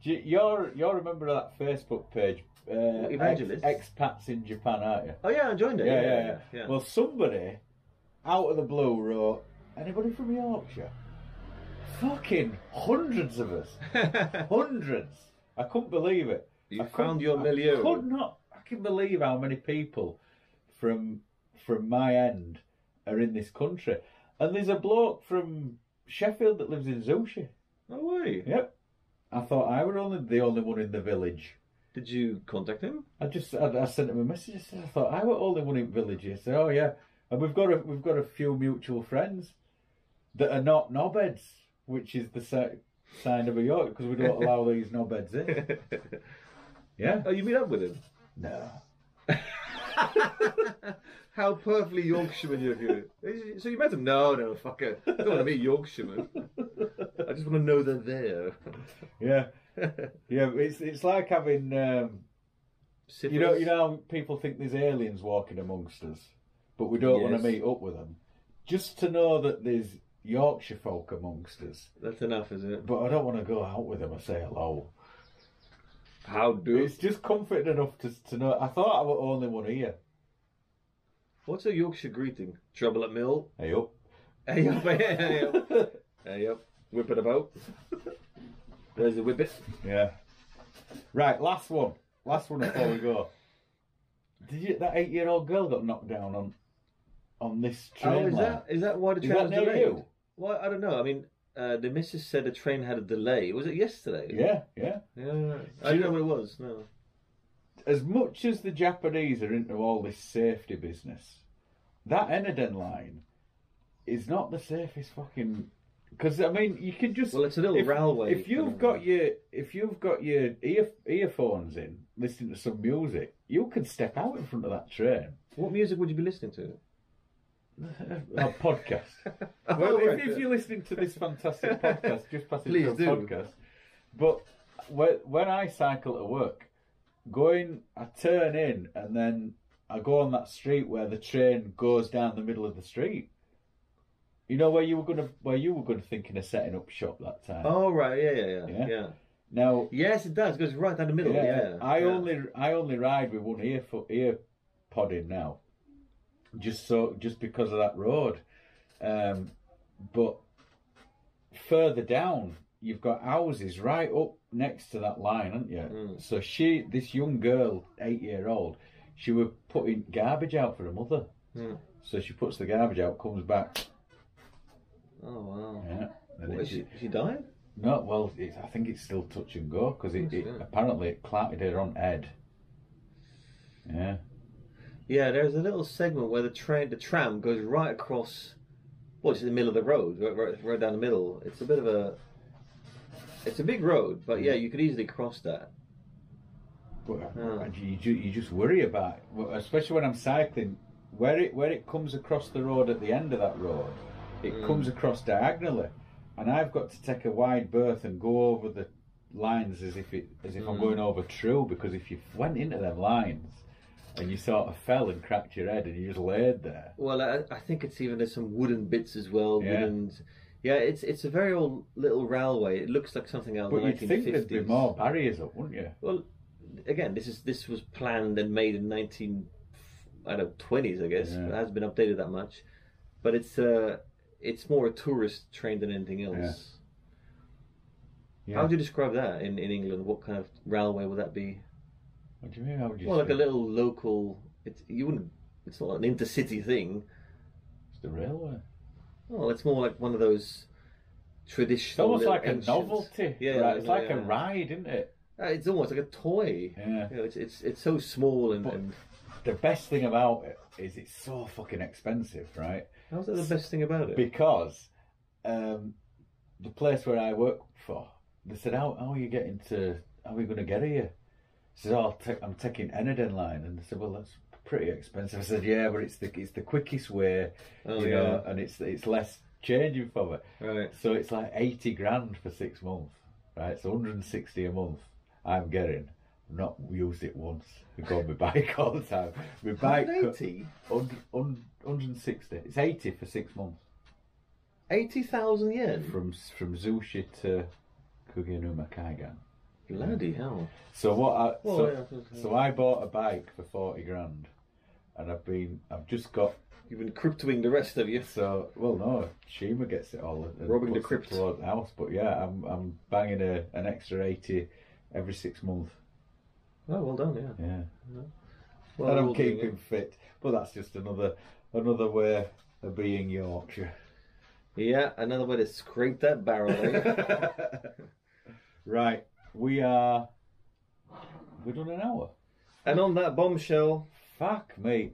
You're a member of that Facebook page. Evangelist? Expats in Japan, aren't you? Oh yeah, I joined it. Yeah. Well, somebody out of the blue wrote, anybody from Yorkshire? Fucking hundreds of us. Hundreds. I couldn't believe it. You found your milieu. I can believe how many people from my end are in this country. And there's a bloke from Sheffield that lives in Zushi. No way. Yep. I thought I were the only one in the village. Did you contact him? I sent him a message. I thought I were only one in the village. He said, "Oh yeah, and we've got a few mutual friends that are not knobheads, which is the sign of a York, because we don't allow these knobheads in." Yeah. Oh, you meet up with him? No. How perfectly Yorkshireman you. So you met him? No, fucker. I don't want to meet Yorkshiremen. I just want to know they're there. Yeah. Yeah, it's like having you know how people think there's aliens walking amongst us, but we don't want to meet up with them. Just to know that there's Yorkshire folk amongst us. That's enough, is it? But I don't want to go out with them and say hello. How do? It's just comforting enough to know. I thought I was only one here. What's a Yorkshire greeting? Trouble at mill? Hey up. Hey up, hey up. Hey up. Whip it about. There's the whippet. Yeah. Right, last one before we go. That 8-year-old girl got knocked down on this train line? Is that why the train was delayed? You? Well, I don't know. I mean, the missus said the train had a delay. Was it yesterday? Yeah. I don't know what it was. No. As much as the Japanese are into all this safety business, that Eniden line is not the safest fucking. Because I mean, you can just. Well, it's a little railway. If you've got your earphones in, listening to some music, you can step out in front of that train. What music would you be listening to? A podcast. Well, if you're listening to this fantastic podcast, just pass it to a podcast. But when I cycle to work, I turn in and then I go on that street where the train goes down the middle of the street. You know where you were gonna thinking of setting up shop that time. Oh right, yeah. Now, yes, it does. It goes right down the middle. Yeah. I only ride with one ear pod in now, just because of that road. But further down, you've got houses right up next to that line, haven't you? So this young girl, 8-year-old, she was putting garbage out for her mother. So she puts the garbage out, comes back. Oh wow! Yeah. What, she died? No, well, I think it's still touch and go because apparently it clattered her on head. Yeah. Yeah, there's a little segment where the tram goes right across. Well, it's in the middle of the road, right down the middle. It's a big road, but yeah, you could easily cross that. But you just worry about it, especially when I'm cycling, where it comes across the road at the end of that road, it comes across diagonally, and I've got to take a wide berth and go over the lines as if I'm going over true, because if you went into them lines and you sort of fell and cracked your head and you just laid there. Well, I think there's some wooden bits as well. Yeah, it's a very old little railway. It looks like something out of the 1950s. But you'd think there'd be more barriers up, wouldn't you? Well, again, this was planned and made in 1920s, I guess. Yeah. It hasn't been updated that much, but it's more a tourist train than anything else. Yeah. How would you describe that in England? What kind of railway would that be? What do you mean? How would you like a little local. It's not an intercity thing. It's the railway. Well, it's more like one of those traditional. It's almost like a novelty. Yeah, right? It's like a ride, isn't it? It's almost like a toy. Yeah. It's so small and the best thing about it is it's so fucking expensive, right? How's that the best thing about it? Because the place where I work for, they said, how are we going to get here? I said, I'm taking Eniden line. And they said, well, that's pretty expensive. I said, yeah, but it's the quickest way, you know, and it's less changing for me. Right. So it's like 80 grand for 6 months, right? It's 160 a month I'm getting. I've not used it once. I go on my bike all the time. My bike 180? 160. It's 80 for 6 months. 80,000 yen? From Zushi to Kugenuma Kaigan. Bloody hell. So I bought a bike for 40 grand, and I've just got. You've been cryptoing the rest of you. So no, Shima gets it all. And robbing the crypt toward the house, but yeah, I'm banging an extra 80 every 6 months. Oh, well done, yeah. Well, and I'm keeping fit, but that's just another way of being Yorkshire. Yeah, another way to scrape that barrel, eh? Right. We've done an hour. And on that bombshell, fuck me,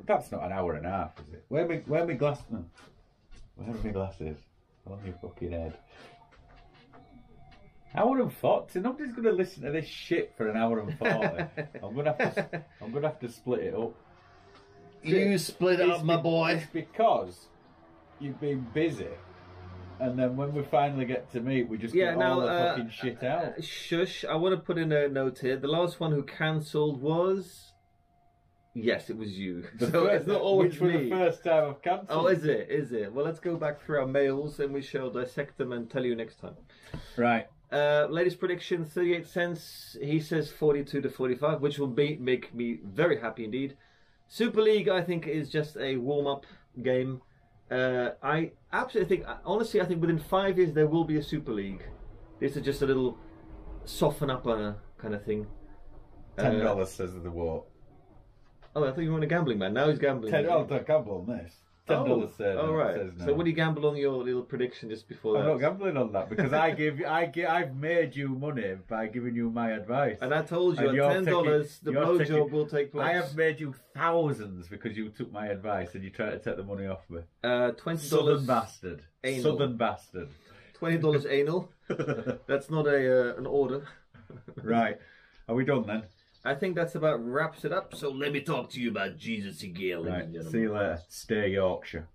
that's not an hour and a half, is it? Where are my glasses? Where are my glasses? On your fucking head. Hour and 40. Nobody's going to listen to this shit for an hour and 40. I'm going to have to split it up. You split it up, my boy. It's because you've been busy. And then when we finally get to meet, we just get all the fucking shit out. Shush, I want to put in a note here. The last one who cancelled was... Yes, it was you. It's not always me. Which was the first time I've cancelled. Oh, is it? Is it? Well, let's go back through our mails and we shall dissect them and tell you next time. Right. Latest prediction, 38 cents. He says 42 to 45, which will make me very happy indeed. Super League, I think, is just a warm-up game. I absolutely think, honestly, I think within 5 years there will be a Super League. This is just a little soften up kind of thing. $10 says the war. Oh, I thought you were a gambling man. Now he's gambling. Don't gamble on this. $10 says. Oh, right. Says no. So what do you gamble on your little prediction just before that? I'm not gambling on that because I've made you money by giving you my advice. And I told you at $10 the blowjob will take place. I have made you thousands because you took my advice and you tried to take the money off me. $20. Southern bastard. Anal. Southern bastard. $20 anal. That's not an order. Right. Are we done then? I think that's about wraps it up. So let me talk to you about Jesus again, ladies and gentlemen. See you later. Stay Yorkshire.